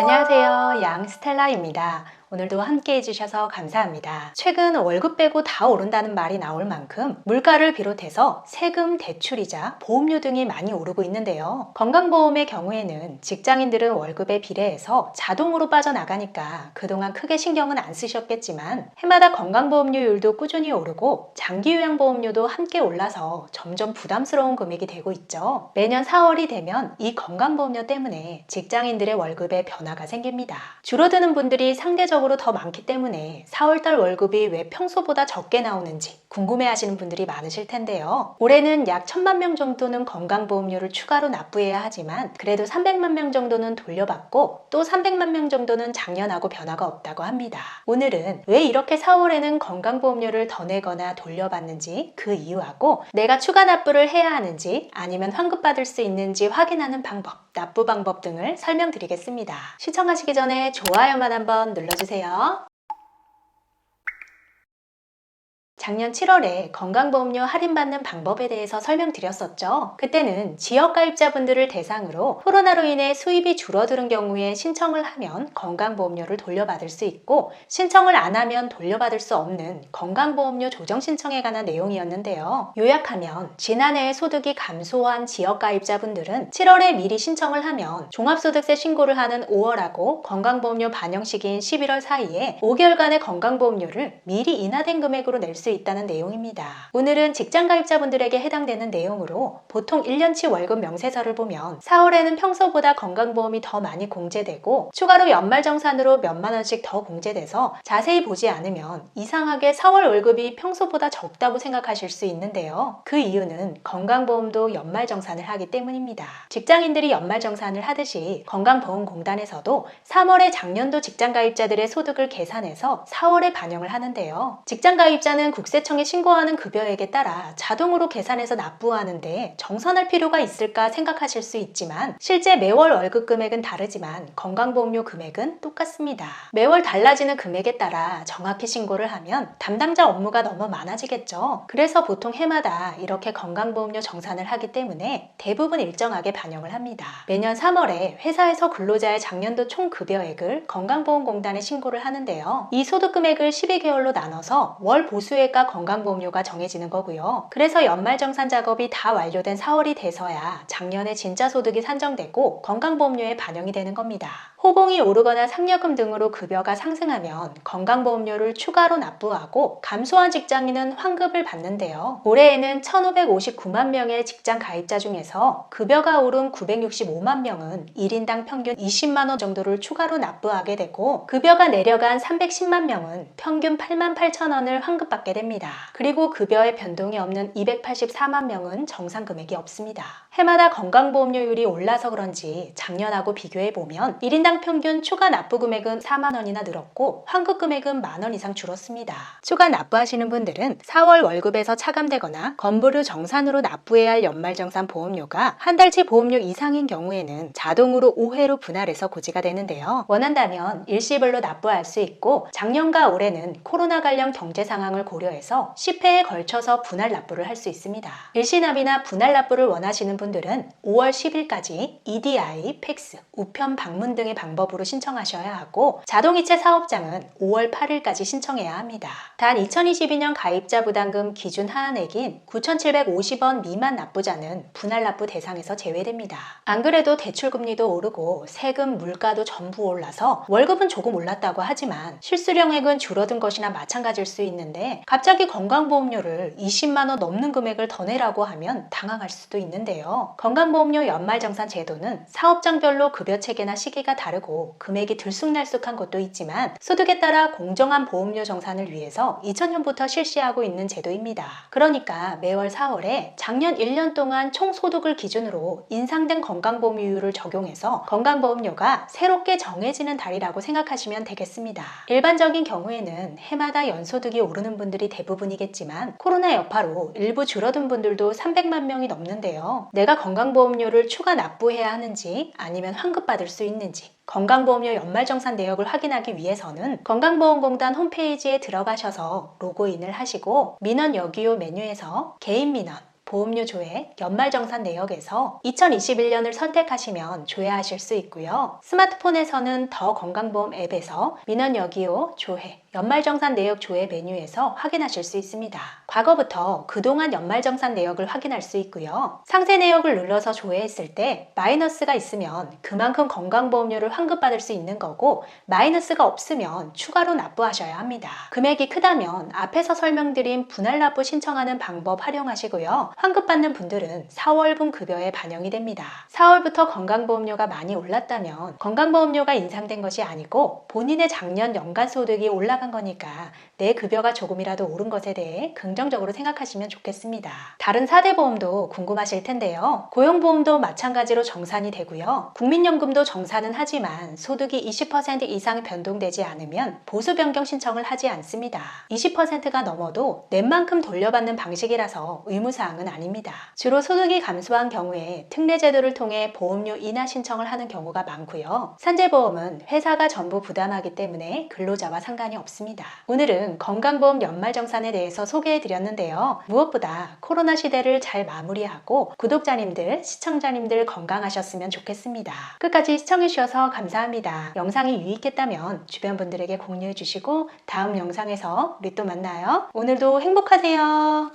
안녕하세요. 양스텔라입니다. 오늘도 함께 해주셔서 감사합니다. 최근 월급 빼고 다 오른다는 말이 나올 만큼 물가를 비롯해서 세금, 대출이자 보험료 등이 많이 오르고 있는데요. 건강보험의 경우에는 직장인들은 월급에 비례해서 자동으로 빠져나가니까 그동안 크게 신경은 안 쓰셨겠지만 해마다 건강보험료율도 꾸준히 오르고 장기요양보험료도 함께 올라서 점점 부담스러운 금액이 되고 있죠. 매년 4월이 되면 이 건강보험료 때문에 직장인들의 월급에 변화가 생깁니다. 줄어드는 분들이 상대적으로 더 많기 때문에 4월달 월급이 왜 평소보다 적게 나오는지 궁금해하시는 분들이 많으실 텐데요. 올해는 약 1000만 명 정도는 건강보험료를 추가로 납부해야 하지만 그래도 300만 명 정도는 돌려받고 또 300만 명 정도는 작년하고 변화가 없다고 합니다. 오늘은 왜 이렇게 4월에는 건강보험료를 더 내거나 돌려받는지 그 이유하고 내가 추가 납부를 해야 하는지 아니면 환급받을 수 있는지 확인하는 방법, 납부 방법 등을 설명드리겠습니다. 시청하시기 전에 좋아요만 한번 눌러주세요. 작년 7월에 건강보험료 할인받는 방법에 대해서 설명드렸었죠. 그때는 지역가입자분들을 대상으로 코로나로 인해 수입이 줄어드는 경우에 신청을 하면 건강보험료를 돌려받을 수 있고 신청을 안 하면 돌려받을 수 없는 건강보험료 조정 신청에 관한 내용이었는데요. 요약하면 지난해에 소득이 감소한 지역가입자분들은 7월에 미리 신청을 하면 종합소득세 신고를 하는 5월하고 건강보험료 반영 시기인 11월 사이에 5개월간의 건강보험료를 미리 인하된 금액으로 낼 수 있다는 내용입니다. 오늘은 직장가입자분들에게 해당되는 내용으로 보통 1년치 월급 명세서를 보면 4월에는 평소보다 건강보험이 더 많이 공제되고 추가로 연말정산으로 몇만 원씩 더 공제돼서 자세히 보지 않으면 이상하게 4월 월급이 평소보다 적다고 생각하실 수 있는데요. 그 이유는 건강보험도 연말정산을 하기 때문입니다. 직장인들이 연말정산을 하듯이 건강보험공단에서도 3월에 작년도 직장가입자들의 소득을 계산해서 4월에 반영을 하는데요. 직장가입자는 국세청에 신고하는 급여액에 따라 자동으로 계산해서 납부하는데 정산할 필요가 있을까 생각하실 수 있지만 실제 매월 월급 금액은 다르지만 건강보험료 금액은 똑같습니다. 매월 달라지는 금액에 따라 정확히 신고를 하면 담당자 업무가 너무 많아지겠죠. 그래서 보통 해마다 이렇게 건강보험료 정산을 하기 때문에 대부분 일정하게 반영을 합니다. 매년 3월에 회사에서 근로자의 작년도 총 급여액을 건강보험공단에 신고를 하는데요. 이 소득금액을 12개월로 나눠서 월 보수액과 건강보험료가 정해지는 거고요. 그래서 연말정산 작업이 다 완료된 4월이 돼서야 작년에 진짜 소득이 산정되고 건강보험료에 반영이 되는 겁니다. 호봉이 오르거나 상여금 등으로 급여가 상승하면 건강보험료를 추가로 납부하고 감소한 직장인은 환급을 받는데요. 올해에는 1559만 명의 직장 가입자 중에서 급여가 오른 965만 명은 1인당 평균 20만 원 정도를 추가로 납부하게 되고 급여가 내려간 310만 명은 평균 8만 8천 원을 환급받게 됩니다. 그리고 급여의 변동이 없는 284만 명은 정상 금액이 없습니다. 해마다 건강보험료율이 올라서 그런지 작년하고 비교해보면 1인당 평균 추가 납부 금액은 4만 원이나 늘었고 환급 금액은 만 원 이상 줄었습니다. 추가 납부하시는 분들은 4월 월급에서 차감되거나 건보료 정산으로 납부해야 할 연말정산 보험료가 한 달치 보험료 이상인 경우에는 자동으로 5회로 분할해서 고지가 되는데요. 원한다면 일시불로 납부할 수 있고 작년과 올해는 코로나 관련 경제 상황을 고려해서 10회에 걸쳐서 분할 납부를 할 수 있습니다. 일시납이나 분할 납부를 원하시는 분들은 5월 10일까지 EDI, 팩스, 우편 방문 등의 방법으로 신청하셔야 하고 자동이체 사업장은 5월 8일까지 신청해야 합니다. 단 2022년 가입자 부담금 기준 하한액인 9,750원 미만 납부자는 분할 납부 대상에서 제외됩니다. 안 그래도 대출금리도 오르고 세금, 물가도 전부 올라서 월급은 조금 올랐다고 하지만 실수령액은 줄어든 것이나 마찬가지일 수 있는데 갑자기 건강보험료를 20만 원 넘는 금액을 더 내라고 하면 당황할 수도 있는데요. 건강보험료 연말정산 제도는 사업장별로 급여 체계나 시기가 다르고 금액이 들쑥날쑥한 곳도 있지만 소득에 따라 공정한 보험료 정산을 위해서 2000년부터 실시하고 있는 제도입니다. 그러니까 매월 4월에 작년 1년 동안 총 소득을 기준으로 인상된 건강보험료율을 적용해서 건강보험료가 새롭게 정해지는 달이라고 생각하시면 되겠습니다. 일반적인 경우에는 해마다 연소득이 오르는 분들이 대부분이겠지만 코로나 여파로 일부 줄어든 분들도 300만 명이 넘는데요. 내가 건강보험료를 추가 납부해야 하는지 아니면 환급받을 수 있는지 건강보험료 연말정산 내역을 확인하기 위해서는 건강보험공단 홈페이지에 들어가셔서 로그인을 하시고 민원 여기요 메뉴에서 개인민원, 보험료 조회, 연말정산 내역에서 2021년을 선택하시면 조회하실 수 있고요. 스마트폰에서는 더 건강보험 앱에서 민원 여기요, 조회, 연말정산 내역 조회 메뉴에서 확인하실 수 있습니다. 과거부터 그동안 연말정산 내역을 확인할 수 있고요. 상세 내역을 눌러서 조회했을 때 마이너스가 있으면 그만큼 건강보험료를 환급받을 수 있는 거고, 마이너스가 없으면 추가로 납부하셔야 합니다. 금액이 크다면 앞에서 설명드린 분할 납부 신청하는 방법 활용하시고요. 환급받는 분들은 4월분 급여에 반영이 됩니다. 4월부터 건강보험료가 많이 올랐다면 건강보험료가 인상된 것이 아니고 본인의 작년 연간 소득이 올라간 거니까 내 급여가 조금이라도 오른 것에 대해 긍정적으로 생각하시면 좋겠습니다. 다른 4대 보험도 궁금하실 텐데요. 고용보험도 마찬가지로 정산이 되고요. 국민연금도 정산은 하지만 소득이 20% 이상 변동되지 않으면 보수 변경 신청을 하지 않습니다. 20%가 넘어도 낸 만큼 돌려받는 방식이라서 의무사항은 아닙니다. 주로 소득이 감소한 경우에 특례 제도를 통해 보험료 인하 신청을 하는 경우가 많고요. 산재보험은 회사가 전부 부담하기 때문에 근로자와 상관이 없습니다. 오늘은 건강보험 연말정산에 대해서 소개해드렸는데요. 무엇보다 코로나 시대를 잘 마무리하고 구독자님들, 시청자님들 건강하셨으면 좋겠습니다. 끝까지 시청해주셔서 감사합니다. 영상이 유익했다면 주변 분들에게 공유해주시고 다음 영상에서 우리 또 만나요. 오늘도 행복하세요.